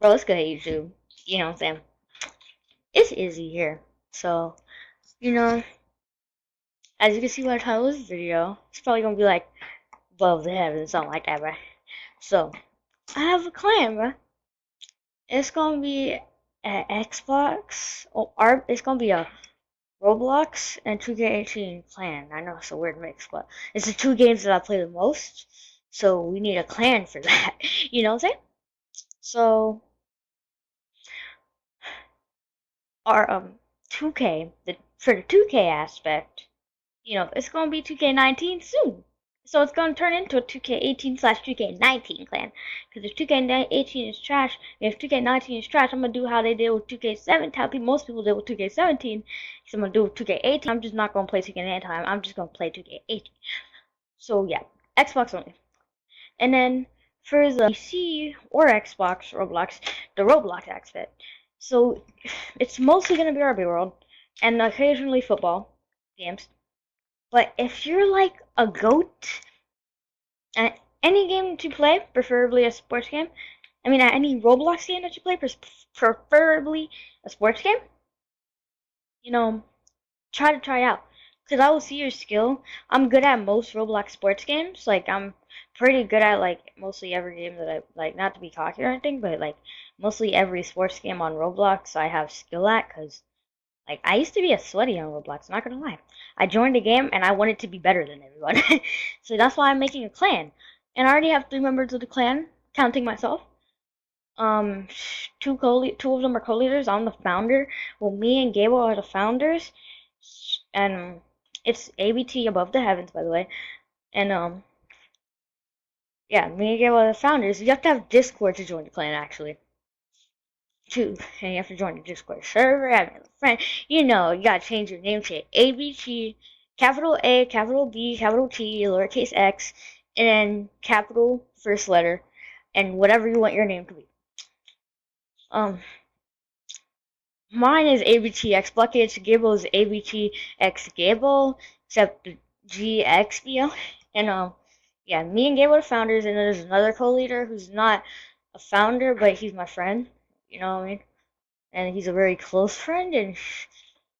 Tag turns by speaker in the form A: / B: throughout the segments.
A: Bro, it's good at YouTube. You know what I'm saying? It's Izzy here. So, you know, as you can see by the title of this video, it's probably gonna be like above the heavens, something like that, right? So, I have a clan, bro. It's gonna be an Xbox, or it's gonna be a Roblox and 2K18 clan. I know it's a weird mix, but it's the two games that I play the most. So we need a clan for that. You know what I'm saying? So our 2K, for the 2K aspect, it's going to be 2K19 soon. So it's going to turn into a 2K18 slash 2K19 clan. Because if 2K18 is trash, if 2K19 is trash, I'm going to do how they did with 2K7, how most people did with 2K17. So I'm going to do with 2K18. I'm just not going to play 2K19. I'm just going to play 2K18. So yeah, Xbox only. And then for the PC or Xbox, Roblox, the Roblox aspect. So it's mostly going to be RB World and occasionally football games. But if you're like a goat at any game that you play, preferably a sports game, at any Roblox game that you play, preferably a sports game, you know, try out. Because I will see your skill. I'm good at most Roblox sports games. Like, I'm pretty good at, like, mostly every game that I, like, not to be cocky or anything, but, like, mostly every sports game on Roblox I have skill at, because like, I used to be a sweaty on Roblox, not gonna lie. I joined a game and I wanted to be better than everyone. So that's why I'm making a clan. And I already have 3 members of the clan, counting myself. Um, two of them are co-leaders. I'm the founder. Well, me and Gable are the founders. And it's ABT above the heavens, by the way. And, yeah, me and Gable are the founders. You have to have Discord to join the clan, actually. Too, and you have to join the Discord server, have a friend. You gotta change your name to ABT, capital A, capital B, capital T, lowercase x, and then capital first letter, and whatever you want your name to be. Um, Mine is ABTxBucketz, Gable is ABTxGable, except the GXBO. And, yeah, me and Gable are founders, and there's another co-leader who's not a founder, but he's my friend. You know what I mean? And he's a very close friend, and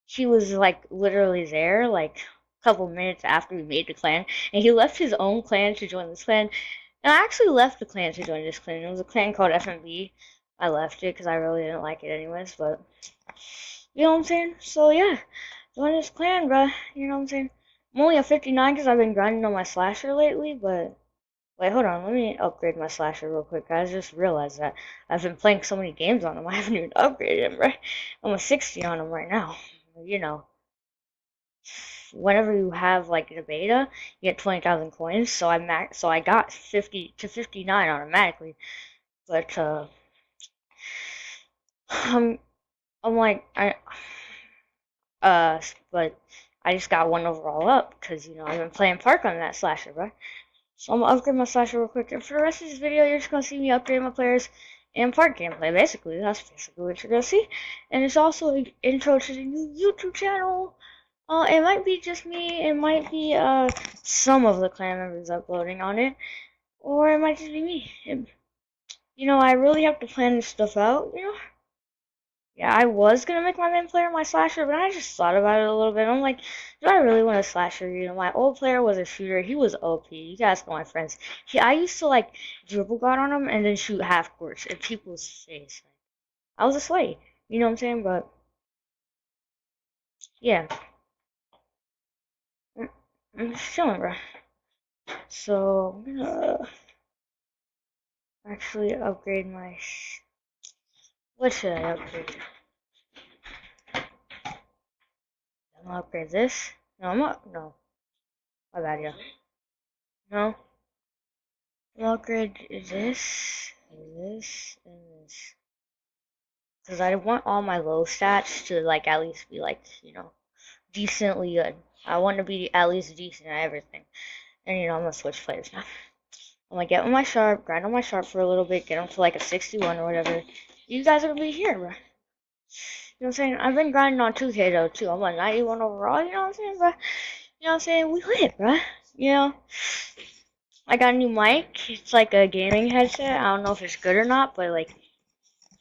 A: he was like literally there like a couple minutes after we made the clan, and he left his own clan to join this clan. And I actually left the clan to join this clan. It was a clan called FMB. I left it because I really didn't like it anyways, but you know what I'm saying? So yeah, join this clan, bruh. You know what I'm saying? I'm only at 59 because I've been grinding on my slasher lately, but wait, hold on. Let me upgrade my slasher real quick. I just realized that I've been playing so many games on him. I haven't even upgraded him, right? I'm a 60 on him right now. You know, whenever you have like the beta, you get 20,000 coins. So I got 50 to 59 automatically. But I'm I'm like but I just got one overall up because I've been playing Park on that slasher, bro. So I'm gonna upgrade my slasher real quick, and for the rest of this video, you're just gonna see me upgrade my players and Park gameplay. Basically, that's basically what you're gonna see. And it's also an intro to the new YouTube channel. It might be just me. It might be some of the clan members uploading on it, or it might just be me. I really have to plan this stuff out. Yeah, I was gonna make my main player my slasher, but I just thought about it a little bit. I'm like, do I really want a slasher? My old player was a shooter. He was OP. You guys know my friends. I used to like dribble god on him and then shoot half courts in people's face. I was a slay. You know what I'm saying? But yeah, I'm just chilling, bro. So I'm gonna actually upgrade my. What should I upgrade? I'm gonna upgrade this. No, no. My bad, yeah. No. I'll upgrade this, and this. Because I want all my low stats to, like, at least be, like, decently good. I want to be at least decent at everything. And, I'm going to switch players now. I'm going to get on my sharp, grind on my sharp for a little bit, get them to, like, a 61 or whatever. You guys are going to be here, bro. You know what I'm saying? I've been grinding on 2K, though, too. I'm a 91 overall, you know what I'm saying, bro? You know what I'm saying? We lit, bro. I got a new mic. It's like a gaming headset. I don't know if it's good or not, but, like,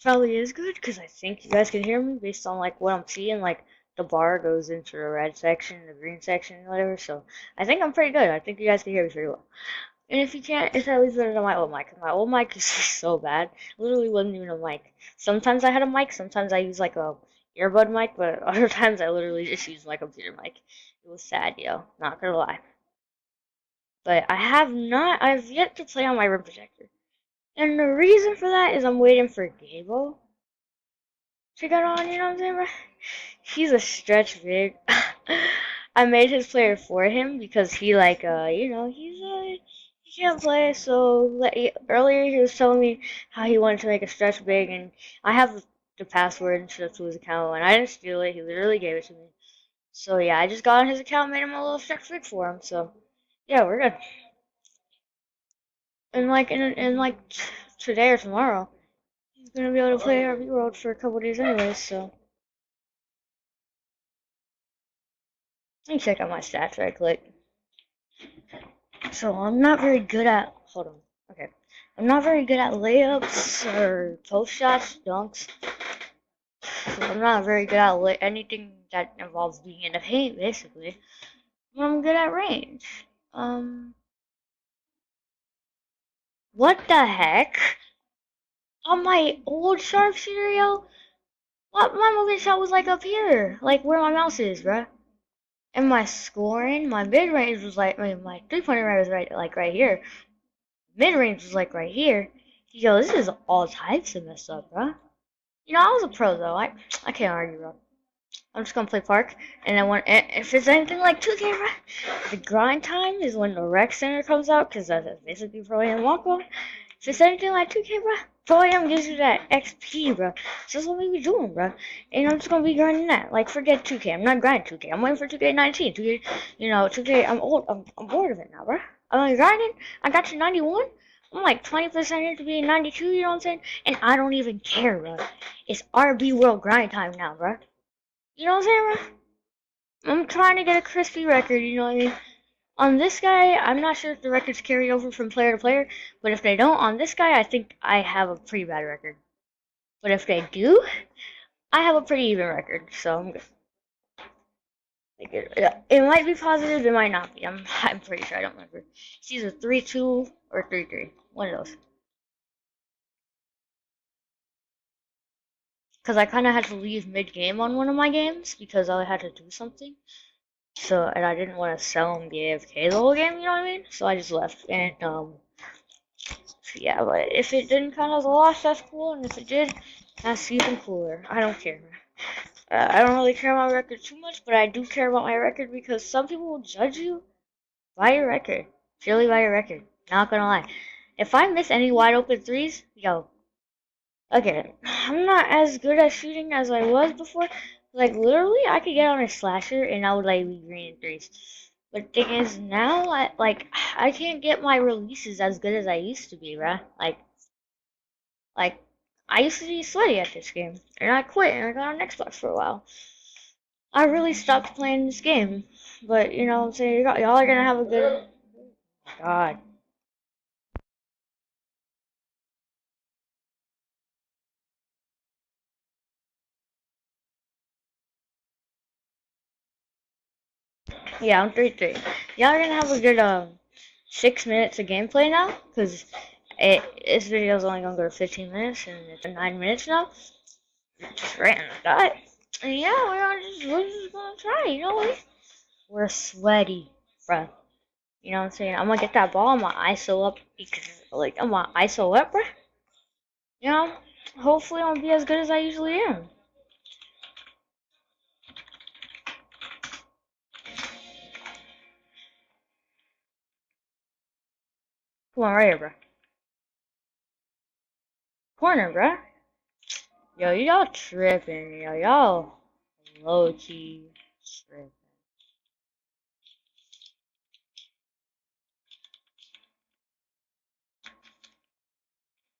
A: probably is good because I think you guys can hear me based on like what I'm seeing. Like the bar goes into the red section, the green section, whatever. So I think I'm pretty good. I think you guys can hear me pretty well. And if you can't, it's at least better than my old mic. My old mic is so bad. Literally wasn't even a mic. Sometimes I had a mic. Sometimes I use like a earbud mic, but other times I literally just use my computer mic. It was sad, yo. Not gonna lie. But I have not. I've yet to play on my rim projector. And the reason for that is I'm waiting for Gable to get on, you know what I'm saying, bro? He's a stretch big. I made his player for him because he like he can't play. So earlier he was telling me how he wanted to make a stretch big, and I have the password and stuff to his account, and I didn't steal it. He literally gave it to me. So yeah, I just got on his account, made him a little stretch big for him. So yeah, we're good. And like in like today or tomorrow, he's gonna be able to play RB World for a couple days anyways. So let me check out my stats right quick. So I'm not very good at. Hold on. Okay. I'm not very good at layups or post shots, dunks. So I'm not very good at anything that involves being in the paint, basically. But I'm good at range. What the heck? On my old sharpshooter, yo, what my moving shot was like up here, like where my mouse is, bruh. And my scoring, my mid range was like, I mean, my 3-pointer range was right here. Mid range was like right here. Yo, this is all types of messed up, bruh. You know, I was a pro though. I can't argue, bro. I'm just gonna play park, and then if it's anything like 2K, bro, the grind time is when the rec center comes out, because that's basically pro am walk on. If it's anything like 2K, bro, pro am gives you that XP, bro. So that's what we be doing, bro. And I'm just gonna be grinding that. Like, forget 2K. I'm not grinding 2K. I'm waiting for 2K19. 2K, 2K. I'm old. I'm bored of it now, bro. I'm like grinding. I got to 91. I'm like 20% into being 92. You know what I'm saying? And I don't even care, bro. It's RB World grind time now, bro. You know what I'm saying, bro? I'm trying to get a crispy record, you know what I mean? On this guy, I'm not sure if the records carry over from player to player, but if they don't, on this guy, I think I have a pretty bad record. But if they do, I have a pretty even record, so I'm good. It might be positive, it might not be. I'm pretty sure, I don't remember. It's either 3-2 or 3-3. One of those. Because I kind of had to leave mid-game on one of my games because I had to do something. So, and I didn't want to sell him the AFK the whole game, you know what I mean? So I just left. And, yeah, but if it didn't count as a loss, that's cool. And if it did, that's even cooler. I don't care. I don't really care about my record too much, but I do care about my record because some people will judge you by your record. Purely by your record. Not gonna lie. If I miss any wide open threes, yo, okay, I'm not as good at shooting as I was before. Like, literally, I could get on a slasher and I would, like, be green in threes. But the thing is, now, I can't get my releases as good as I used to be, bruh. Like, I used to be sweaty at this game. And I quit and I got on Xbox for a while. I really stopped playing this game. But, you know what I'm saying? Y'all are gonna have a good... God. Yeah, I'm 3-3. Y'all are gonna have a good, 6 minutes of gameplay now, because this video is only gonna go to 15 minutes, and it's 9 minutes now. Just ran on the dot. And yeah, we're just gonna try, you know? We're sweaty, bruh. You know what I'm saying? I'm gonna get that ball, I'm gonna ISO up, because, like, I'm gonna ISO up, bruh. You know? Hopefully I'm gonna be as good as I usually am. Come on, right here, bruh. Corner, bruh. Yo, y'all tripping, yo. Y'all low-key tripping.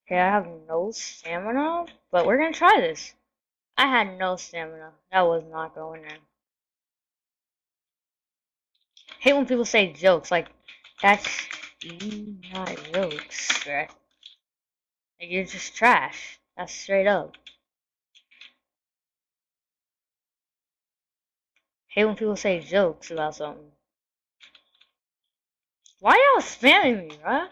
A: Okay, I have no stamina, but we're gonna try this. I had no stamina. That was not going in. Hate when people say jokes, like, that's not jokes, right? Like, you're just trash. That's straight up. Hate when people say jokes about something. Why y'all spamming me, bruh?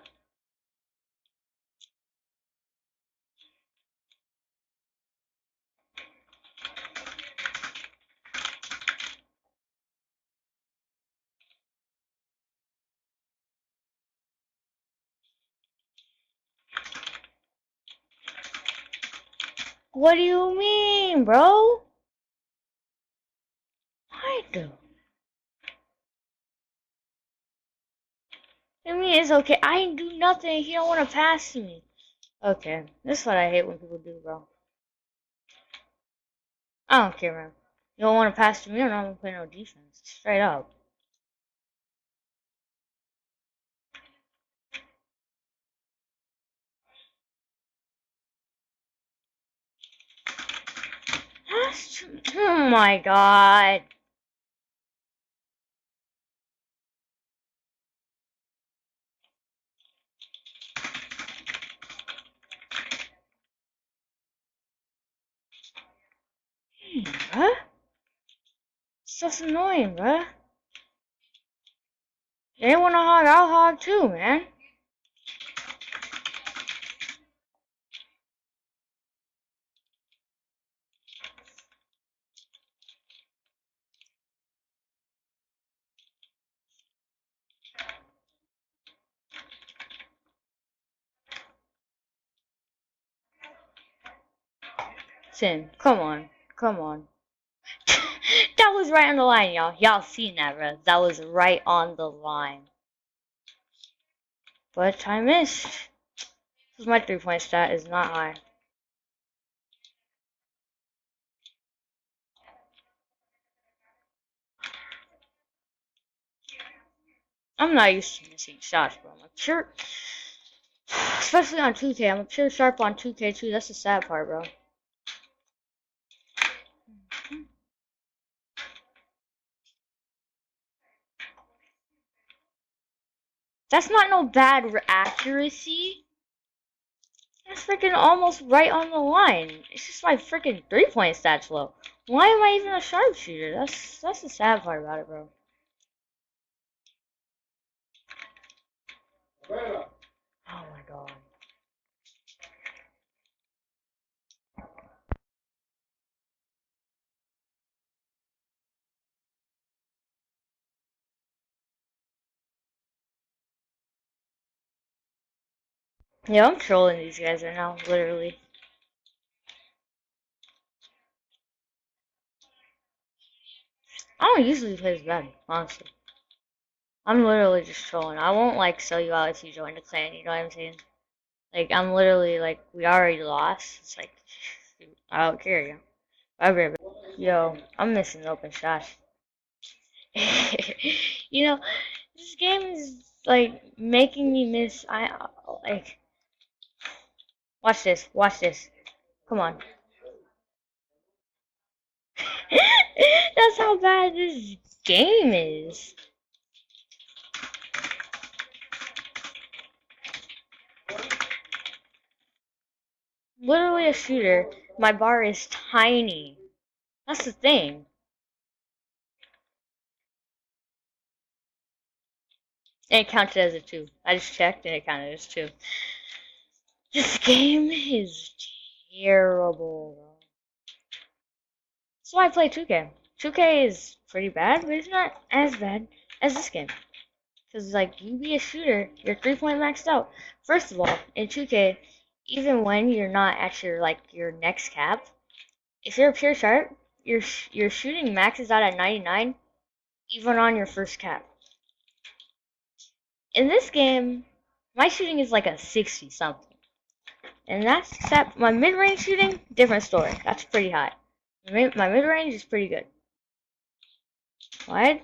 A: What do you mean, bro? I do. I mean, it's okay. I ain't do nothing. He don't want to pass me. Okay, this is what I hate when people do, bro. I don't care, man. You don't want to pass to me, I'm not gonna play no defense. Straight up. Oh my god. Bruh? It's just annoying, bruh. They want to hog, I'll hog too, man. Sin, come on. Come on. That was right on the line, y'all. Y'all seen that, bruh. That was right on the line. But I missed. Because my 3-point stat is not high. I'm not used to missing shots, bro. I'm pure, especially on 2K. I'm a pure sharp on 2K too. That's the sad part, bro. That's not no bad accuracy. That's freaking almost right on the line. It's just my freaking 3-point stats low. Why am I even a sharpshooter? That's the sad part about it, bro. Oh my god. Yeah, I'm trolling these guys right now, literally. I don't usually play this bad, honestly. I'm literally just trolling. I won't like sell you out if you join the clan, you know what I'm saying? Like, I'm literally like, we already lost. It's like, I don't care, yo. I'll be right back. Yo, I'm missing open shots. You know, this game is like making me miss. Like, watch this, watch this. Come on. That's how bad this game is. Literally a shooter. My bar is tiny. That's the thing. And it counted as a 2. I just checked and it counted as 2. This game is terrible. That's why I play 2K. 2K is pretty bad, but it's not as bad as this game. Because, like, you be a shooter, you're 3-point maxed out. First of all, in 2K, even when you're not at your, like, your next cap, if you're a pure sharp, your shooting maxes out at 99, even on your first cap. In this game, my shooting is like a 60 something. And that's that. My mid-range shooting, different story. That's pretty high. My mid-range is pretty good. What?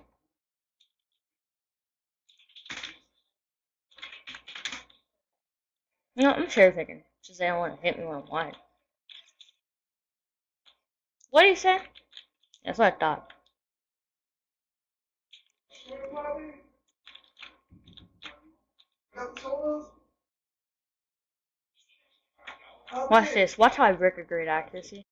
A: No, I'm cherry picking. Just they don't want to hit me when I'm wide. What do you say? That's what I thought. Watch this. Watch how I break a great accuracy.